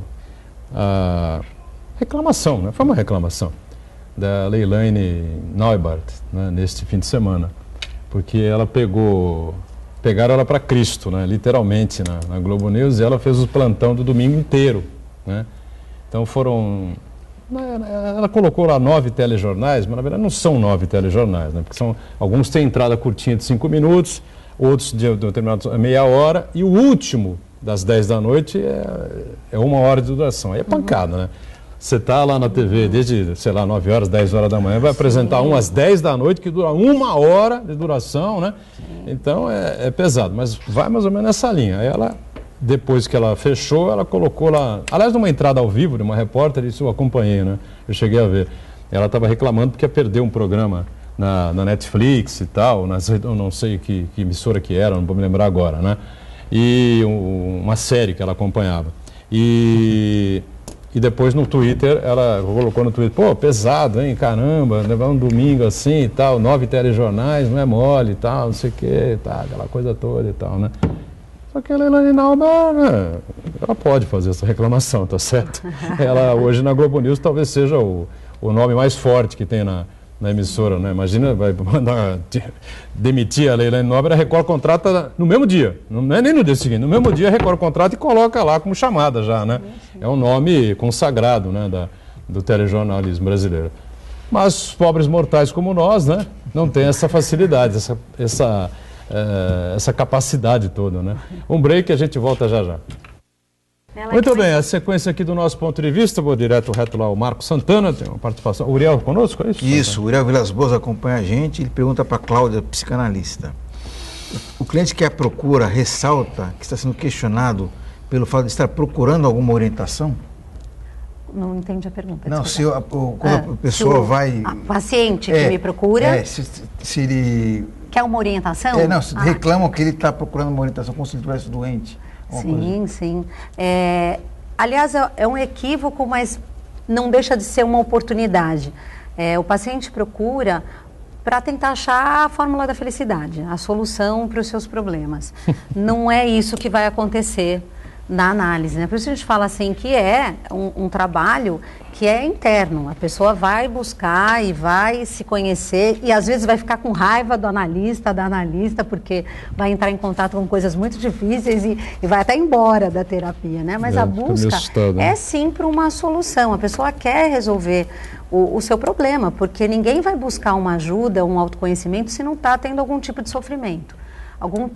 A reclamação, né? Foi uma reclamação da Leilani Neubart, né? Neste fim de semana. Porque ela pegaram ela para Cristo, né? Literalmente, na Globo News, e ela fez o plantão do domingo inteiro, né? Então ela colocou lá 9 telejornais, mas na verdade não são 9 telejornais, né? Porque alguns têm entrada curtinha de 5 minutos, outros de determinado meia hora, e o último, das 10 da noite, é 1 hora de duração. Aí é pancada, né? Você está lá na TV desde, sei lá, 9 horas, 10 horas da manhã, vai apresentar às 10 da noite, que dura 1 hora de duração, né? Então é pesado, mas vai mais ou menos nessa linha. Aí ela... Depois que ela fechou, ela colocou lá... Aliás, numa entrada ao vivo de uma repórter, isso eu acompanhei, né? Eu cheguei a ver. Ela estava reclamando porque ia perder um programa na Netflix e tal, eu não sei que emissora que era, não vou me lembrar agora, né? E uma série que ela acompanhava. E depois no Twitter, ela colocou no Twitter, pô, pesado, hein? Caramba, levar um domingo assim e tal, 9 telejornais, não é mole e tal, não sei o que, tá, aquela coisa toda e tal, né? Só que a Leilani Neubart, ela pode fazer essa reclamação, tá certo? Ela hoje na Globo News talvez seja o nome mais forte que tem na emissora, né? Imagina, vai mandar demitir a Leilani Neubart, a Record contrata no mesmo dia, não é nem no dia seguinte, no mesmo dia a Record contrata e coloca lá como chamada já, né? É um nome consagrado, né, do telejornalismo brasileiro. Mas pobres mortais como nós, né, não tem essa facilidade, essa capacidade toda, né? Um break e a gente volta já já. Muito bem, a sequência aqui do nosso ponto de vista, vou reto lá o Marco Santana, tem uma participação. O Uriel conosco, é isso? Isso, o Uriel Vilas Boas acompanha a gente, ele pergunta para a Cláudia, psicanalista. O cliente que a procura ressalta que está sendo questionado pelo fato de estar procurando alguma orientação? Não entendi a pergunta. Não, quando a pessoa vai... O paciente que me procura... Se ele... Quer uma orientação? Não, reclamam que ele está procurando uma orientação como se ele estivesse doente. Sim. Aliás, é um equívoco, mas não deixa de ser uma oportunidade. O paciente procura para tentar achar a fórmula da felicidade, a solução para os seus problemas. Não é isso que vai acontecer na análise, né? Por isso a gente fala assim que é um trabalho que é interno. A pessoa vai buscar e vai se conhecer e às vezes vai ficar com raiva do analista, da analista, porque vai entrar em contato com coisas muito difíceis e vai até embora da terapia, né? Mas a busca é sim para uma solução. A pessoa quer resolver o seu problema, porque ninguém vai buscar uma ajuda, um autoconhecimento se não está tendo algum tipo de sofrimento,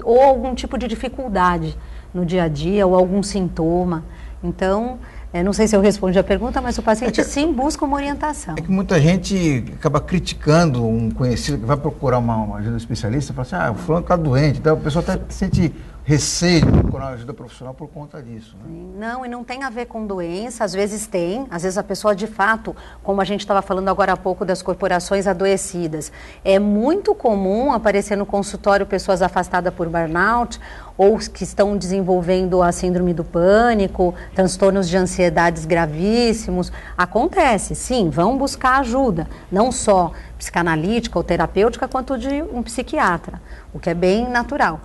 ou algum tipo de dificuldade no dia a dia, ou algum sintoma. Então, não sei se eu respondi a pergunta, mas o paciente sim busca uma orientação. É que muita gente acaba criticando um conhecido que vai procurar uma ajuda especialista, fala assim, o fulano está doente, então a pessoa até sente receio de procurar uma ajuda profissional por conta disso. Né? Não, e não tem a ver com doença, às vezes tem, às vezes a pessoa de fato, como a gente estava falando agora há pouco das corporações adoecidas, é muito comum aparecer no consultório pessoas afastadas por burnout ou que estão desenvolvendo a síndrome do pânico, transtornos de ansiedades gravíssimos. Acontece, sim, vão buscar ajuda, não só psicanalítica ou terapêutica, quanto de um psiquiatra, o que é bem natural.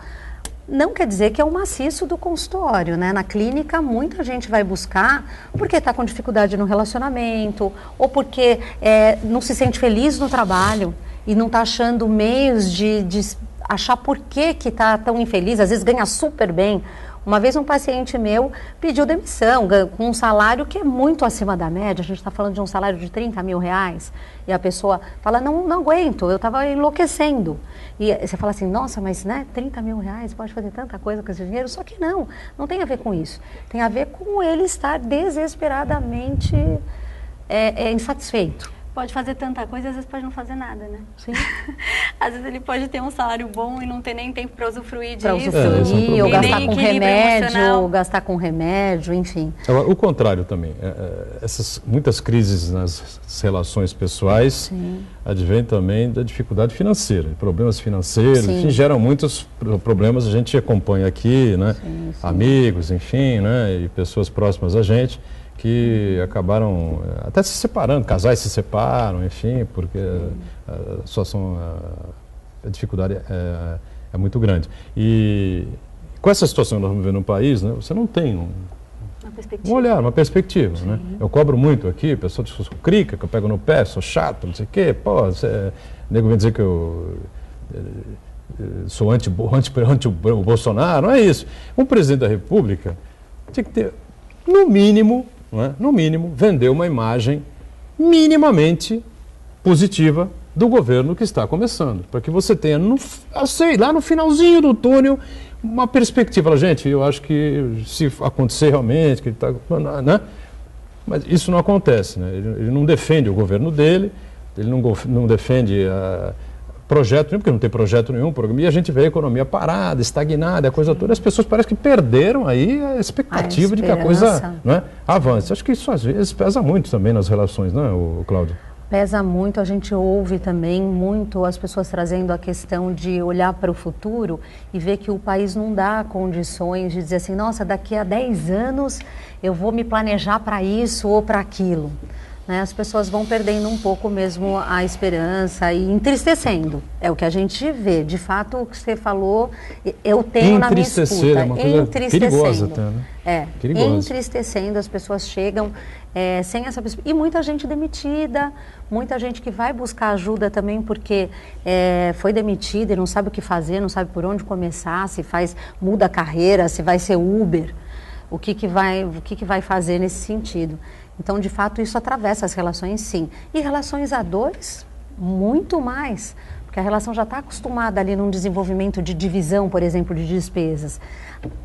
Não quer dizer que é o maciço do consultório, né? Na clínica, muita gente vai buscar porque está com dificuldade no relacionamento ou porque não se sente feliz no trabalho e não está achando meios de achar por que está tão infeliz, às vezes ganha super bem. Uma vez um paciente meu pediu demissão com um salário que é muito acima da média, a gente está falando de um salário de 30 mil reais, e a pessoa fala, não aguento, eu estava enlouquecendo. E você fala assim, nossa, mas 30 mil reais, pode fazer tanta coisa com esse dinheiro? Só que não tem a ver com isso. Tem a ver com ele estar desesperadamente insatisfeito. Pode fazer tanta coisa, às vezes pode não fazer nada, né? Sim. Às vezes ele pode ter um salário bom e não ter nem tempo para usufruir disso. Para usufruir, ou gastar com remédio, enfim. O contrário também. Essas muitas crises nas relações pessoais advêm também da dificuldade financeira, problemas financeiros, enfim, geram muitos problemas, a gente acompanha aqui, né? Sim. Amigos, enfim, né? E pessoas próximas a gente, que acabaram até se separando, casais se separam, enfim, porque a situação, a dificuldade é muito grande. E com essa situação que nós vamos ver no país, né, você não tem um olhar, uma perspectiva. Né? Eu cobro muito aqui, a pessoa diz que eu sou crica, que eu pego no pé, sou chato, não sei o quê, o nego vem dizer que eu sou anti o Bolsonaro, não é isso. Um presidente da República tinha que ter, no mínimo, vender uma imagem minimamente positiva do governo que está começando, para que você tenha, lá no finalzinho do túnel, uma perspectiva. Gente, eu acho que se acontecer realmente, que ele está, né? Mas isso não acontece, né? Ele não defende o governo dele, ele não defende projeto nenhum, porque não tem projeto nenhum, e a gente vê a economia parada, estagnada, a coisa toda, as pessoas parecem que perderam aí a expectativa de que a coisa, né, avance. Acho que isso às vezes pesa muito também nas relações, não é, Cláudio? Pesa muito, a gente ouve também muito as pessoas trazendo a questão de olhar para o futuro e ver que o país não dá condições de dizer assim, nossa, daqui a 10 anos eu vou me planejar para isso ou para aquilo. Né, as pessoas vão perdendo um pouco mesmo a esperança e entristecendo. É o que a gente vê. De fato, o que você falou, eu tenho na minha escuta. É uma coisa perigosa até, né? Perigosa. Entristecendo, as pessoas chegam sem essa perspectiva. E muita gente demitida, muita gente que vai buscar ajuda também porque foi demitida e não sabe o que fazer, não sabe por onde começar, muda a carreira, se vai ser Uber, o que vai fazer nesse sentido. Então, de fato, isso atravessa as relações, sim. E relações a dois, muito mais. porque a relação já está acostumada ali num desenvolvimento de divisão, por exemplo, de despesas,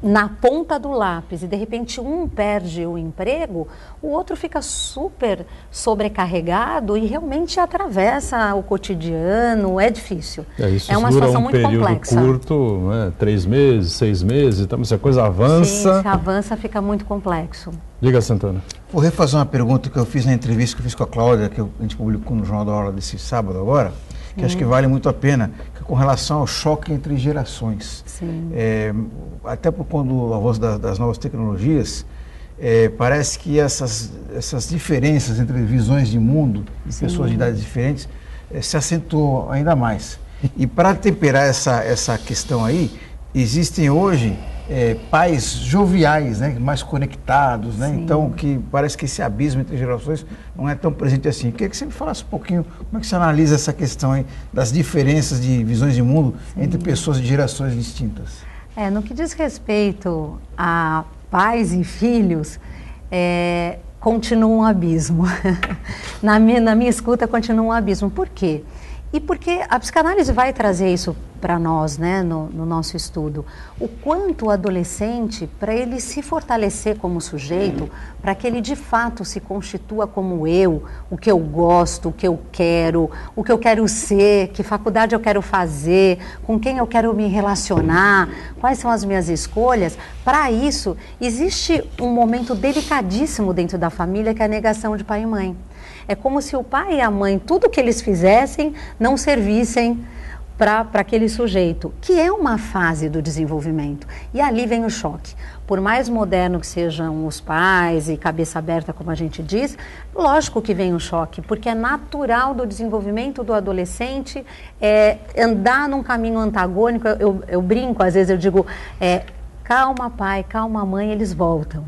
na ponta do lápis, e de repente um perde o emprego, o outro fica super sobrecarregado e realmente atravessa o cotidiano, é difícil. Isso é uma situação muito complexa. Curto, né? 3 meses, 6 meses, então se a coisa avança... Sim, se avança fica muito complexo. Diga, Santana. Vou refazer uma pergunta que eu fiz na entrevista que eu fiz com a Cláudia, que a gente publicou no Jornal da Hora desse sábado agora, que acho que vale muito a pena, que é com relação ao choque entre gerações. Sim. Até por conta do avanço das novas tecnologias, parece que essas diferenças entre visões de mundo e pessoas de idades diferentes se acentuam ainda mais. E para temperar essa questão aí, existem hoje pais joviais, né, mais conectados, né? Então que parece que esse abismo entre gerações não é tão presente assim. Eu queria que você me falasse um pouquinho como é que você analisa essa questão aí das diferenças de visões de mundo entre pessoas de gerações distintas. No que diz respeito a pais e filhos, continua um abismo. na minha escuta continua um abismo. Por quê? E porque a psicanálise vai trazer isso para nós, né, no nosso estudo. O quanto o adolescente, para ele se fortalecer como sujeito, para que ele de fato se constitua como eu, o que eu gosto, o que eu quero ser, que faculdade eu quero fazer, com quem eu quero me relacionar, quais são as minhas escolhas. Para isso, existe um momento delicadíssimo dentro da família, que é a negação de pai e mãe. É como se o pai e a mãe, tudo que eles fizessem, não servissem para aquele sujeito, que é uma fase do desenvolvimento. E ali vem o choque. Por mais moderno que sejam os pais e cabeça aberta, como a gente diz, lógico que vem o choque, porque é natural do desenvolvimento do adolescente andar num caminho antagônico. Eu brinco, às vezes eu digo, calma pai, calma mãe, eles voltam.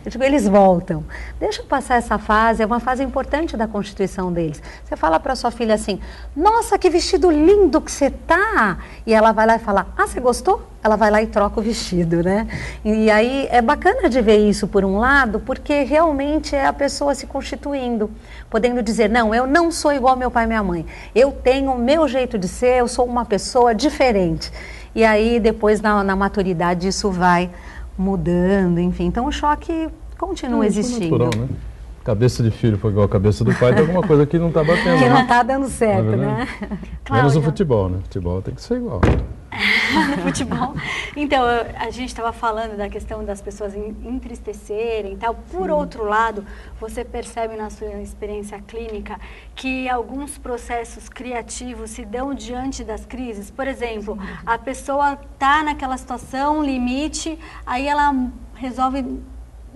Eu digo, eles voltam. Deixa eu passar essa fase, é uma fase importante da constituição deles. Você fala para sua filha assim, nossa, que vestido lindo que você tá! E ela vai lá e fala, você gostou? Ela vai lá e troca o vestido, né? E aí é bacana de ver isso por um lado, porque realmente é a pessoa se constituindo, podendo dizer, não, eu não sou igual ao meu pai e minha mãe. Eu tenho o meu jeito de ser, eu sou uma pessoa diferente. E aí depois na maturidade isso vai mudando, enfim. Então o choque continua existindo. Natural, né? Cabeça de filho foi igual a cabeça do pai, tem alguma coisa que não está batendo. Que não está dando certo, né? Menos no futebol, né? Futebol tem que ser igual. No futebol. Então, a gente estava falando da questão das pessoas entristecerem e tal. Por outro lado, você percebe na sua experiência clínica que alguns processos criativos se dão diante das crises. Por exemplo, a pessoa está naquela situação, limite, aí ela resolve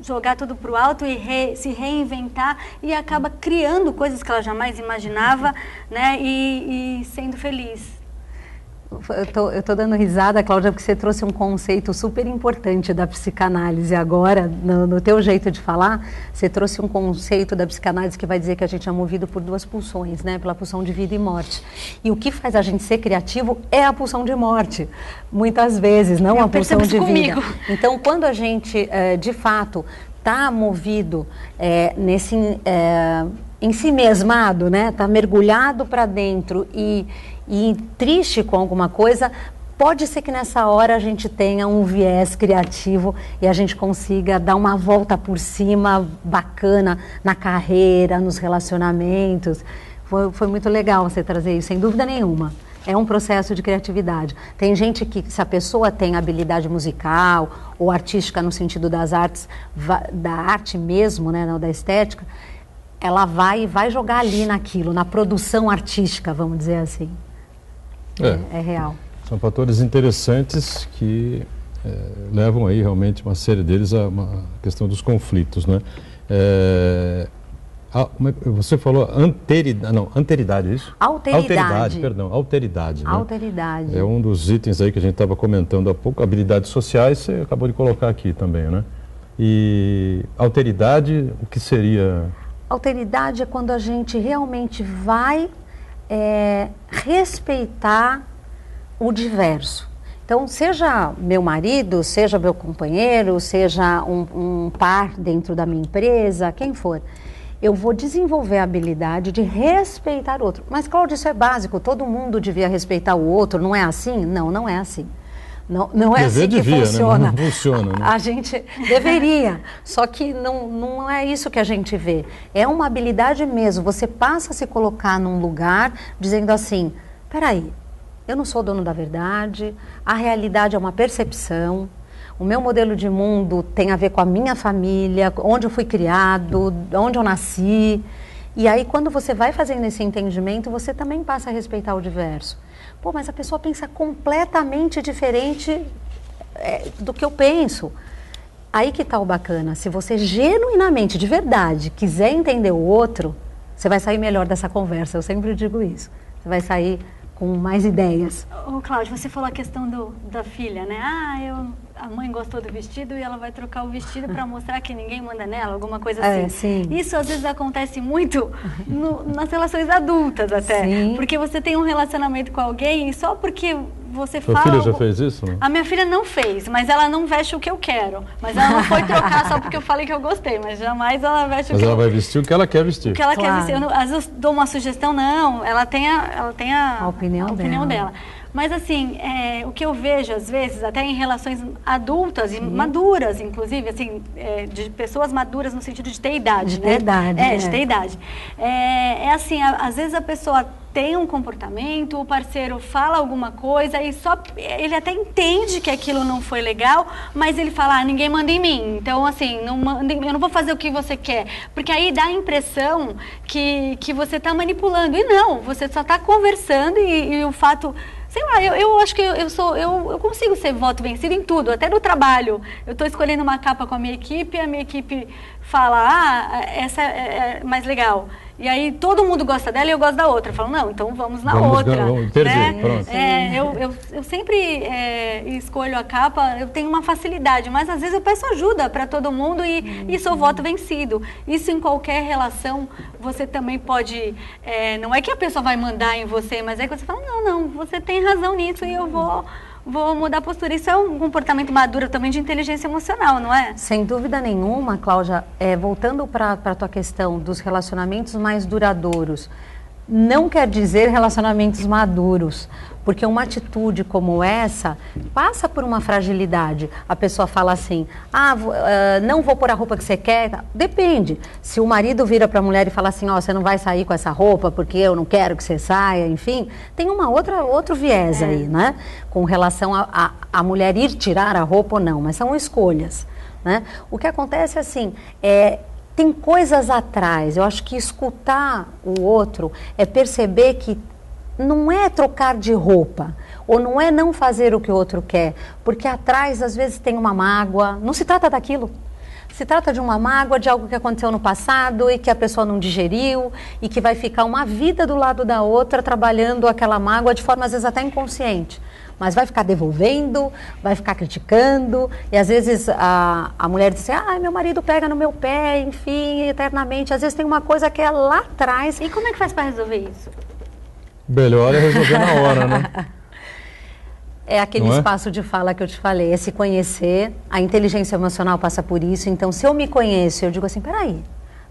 jogar tudo para o alto e se reinventar e acaba criando coisas que ela jamais imaginava, né? E sendo feliz. Eu tô dando risada, Cláudia, porque você trouxe um conceito super importante da psicanálise agora, no teu jeito de falar, você trouxe um conceito da psicanálise que vai dizer que a gente é movido por duas pulsões, né? Pela pulsão de vida e morte. E o que faz a gente ser criativo é a pulsão de morte, muitas vezes, não a pulsão de vida. Então, quando a gente, de fato, está movido em si mesmado, né? Está mergulhado para dentro e triste com alguma coisa, pode ser que nessa hora a gente tenha um viés criativo e a gente consiga dar uma volta por cima bacana na carreira, nos relacionamentos. Foi muito legal você trazer isso, sem dúvida nenhuma. É um processo de criatividade. Tem gente que, se a pessoa tem habilidade musical ou artística no sentido das artes, da arte mesmo, né, não da estética, ela vai jogar ali naquilo, na produção artística, vamos dizer assim. É real. São fatores interessantes que levam aí realmente uma série deles a uma questão dos conflitos, né? Você falou alteridade, é isso? Alteridade. Alteridade. Né? Alteridade. É um dos itens aí que a gente estava comentando há pouco, habilidades sociais, você acabou de colocar aqui também, né? E alteridade, o que seria? Alteridade é quando a gente realmente vai respeitar o diverso. Então, seja meu marido, seja meu companheiro, seja um par dentro da minha empresa, quem for, eu vou desenvolver a habilidade de respeitar o outro. Mas, Cláudia, isso é básico, todo mundo devia respeitar o outro, não é assim? Não, não é assim. Não é assim que funciona. Né? Não funciona, né? A gente deveria, só que não é isso que a gente vê. É uma habilidade mesmo, você passa a se colocar num lugar dizendo assim, peraí, eu não sou dono da verdade, a realidade é uma percepção, o meu modelo de mundo tem a ver com a minha família, onde eu fui criado, onde eu nasci. E aí, quando você vai fazendo esse entendimento, você também passa a respeitar o diverso. Pô, mas a pessoa pensa completamente diferente do que eu penso. Aí que está o bacana. Se você genuinamente, de verdade, quiser entender o outro, você vai sair melhor dessa conversa. Eu sempre digo isso. Você vai sair com mais ideias. Ô, Cláudia, você falou a questão da filha, né? A mãe gostou do vestido e ela vai trocar o vestido para mostrar que ninguém manda nela, alguma coisa assim. Sim. Isso às vezes acontece muito nas relações adultas até. Sim. Porque você tem um relacionamento com alguém e só porque você Sua fala... filha já fez isso? Né? A minha filha não fez, mas ela não veste o que eu quero. Mas ela não foi trocar só porque eu falei que eu gostei, mas jamais ela veste o que ela vai vestir o que ela quer vestir. O que ela quer vestir. Às vezes eu dou uma sugestão, não, ela tem a opinião dela. Mas assim, o que eu vejo às vezes, até em relações adultas e maduras, inclusive, assim, de pessoas maduras no sentido de ter idade, de ter idade. De ter idade. É assim, às vezes a pessoa tem um comportamento, o parceiro fala alguma coisa e ele até entende que aquilo não foi legal, mas ele fala, ninguém manda em mim. Então, assim, eu não vou fazer o que você quer. Porque aí dá a impressão que você está manipulando. E não, você só está conversando e o fato... Sei lá, eu acho que eu consigo ser voto vencido em tudo, até no trabalho. Eu estou escolhendo uma capa com a minha equipe fala, essa é mais legal. E aí todo mundo gosta dela e eu gosto da outra. Eu falo, não, então vamos na outra. Vamos perder, né? Pronto. Eu sempre escolho a capa, eu tenho uma facilidade, mas às vezes eu peço ajuda para todo mundo e sou voto vencido. Isso em qualquer relação, você também pode... não é que a pessoa vai mandar em você, mas é que você fala, não, você tem razão nisso e eu vou mudar a postura. Isso é um comportamento maduro também de inteligência emocional, não é? Sem dúvida nenhuma, Cláudia, voltando para a tua questão dos relacionamentos mais duradouros, não quer dizer relacionamentos maduros, porque uma atitude como essa passa por uma fragilidade. A pessoa fala assim, não vou pôr a roupa que você quer. Depende. Se o marido vira para a mulher e fala assim, você não vai sair com essa roupa porque eu não quero que você saia, enfim, tem outro viés aí, né? Com relação a mulher ir tirar a roupa ou não, mas são escolhas, né? O que acontece assim, tem coisas atrás. Eu acho que escutar o outro é perceber que não é trocar de roupa, ou não é não fazer o que o outro quer, porque atrás às vezes tem uma mágoa, não se trata daquilo. Se trata de uma mágoa, de algo que aconteceu no passado e que a pessoa não digeriu e que vai ficar uma vida do lado da outra trabalhando aquela mágoa de forma às vezes até inconsciente. Mas vai ficar devolvendo, vai ficar criticando e às vezes a mulher diz assim, meu marido pega no meu pé, enfim, eternamente. Às vezes tem uma coisa que é lá atrás. E como é que faz para resolver isso? Melhor é resolver na hora, né? É aquele espaço de fala que eu te falei, é se conhecer, a inteligência emocional passa por isso. Então, se eu me conheço, eu digo assim, peraí,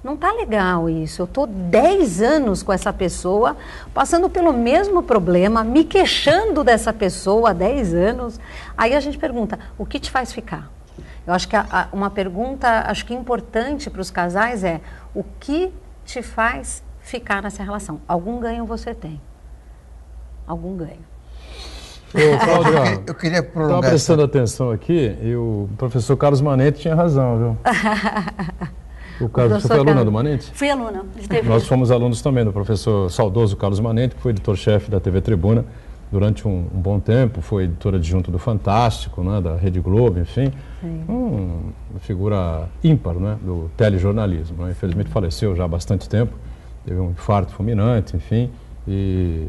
não tá legal isso, eu tô 10 anos com essa pessoa, passando pelo mesmo problema, me queixando dessa pessoa há 10 anos. Aí a gente pergunta, o que te faz ficar? Eu acho que uma pergunta, acho que importante para os casais é, o que te faz ficar nessa relação? Algum ganho você tem. Algum ganho. Cláudia, eu queria prolongar. Estava prestando atenção aqui e o professor Carlos Manente tinha razão, viu? Você foi aluna do Manente? Fui aluna de TV. Nós fomos alunos também do professor saudoso Carlos Manente, que foi editor-chefe da TV Tribuna durante um bom tempo, foi editor adjunto do Fantástico, né, da Rede Globo, enfim. Uma figura ímpar, né, do telejornalismo. Né? Infelizmente faleceu já há bastante tempo, teve um infarto fulminante, enfim, e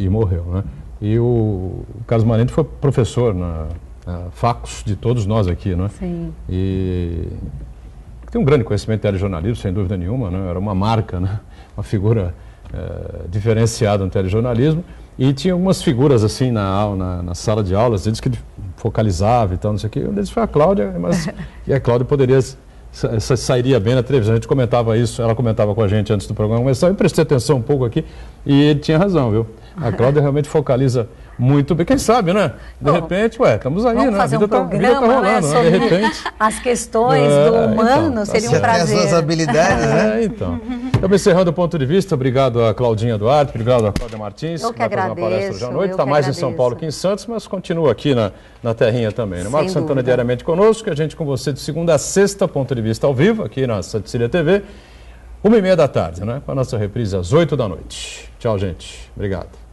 morreu, né? E o Carlos Manente foi professor na Facos de todos nós aqui, né? Sim. E tem um grande conhecimento de telejornalismo, sem dúvida nenhuma, né? Era uma marca, né? Uma figura diferenciada no telejornalismo. E tinha algumas figuras assim na sala de aulas, eles que ele focalizava e tal, não sei o quê. Um deles foi a Cláudia, e a Cláudia poderia sairia bem na televisão. A gente comentava isso, ela comentava com a gente antes do programa começar, eu prestei atenção um pouco aqui e ele tinha razão, viu? A Cláudia realmente focaliza muito bem. Quem sabe, né? De repente, estamos aí, né? A vida tá rolando, né? De repente. As questões do humano, então, seria um prazer. As habilidades, né? Então. Estamos encerrando o ponto de vista. Obrigado a Claudinha Duarte, obrigado a Cláudia Martins. Eu que agradeço. Uma palestra hoje à noite. Está mais em São Paulo que em Santos, mas continua aqui na terrinha também. Né? Marcos Santana diariamente conosco, a gente com você de segunda a sexta, ponto de vista ao vivo, aqui na Santília TV, 1h30 da tarde, né? Com a nossa reprise às 8 da noite. Tchau, gente. Obrigado.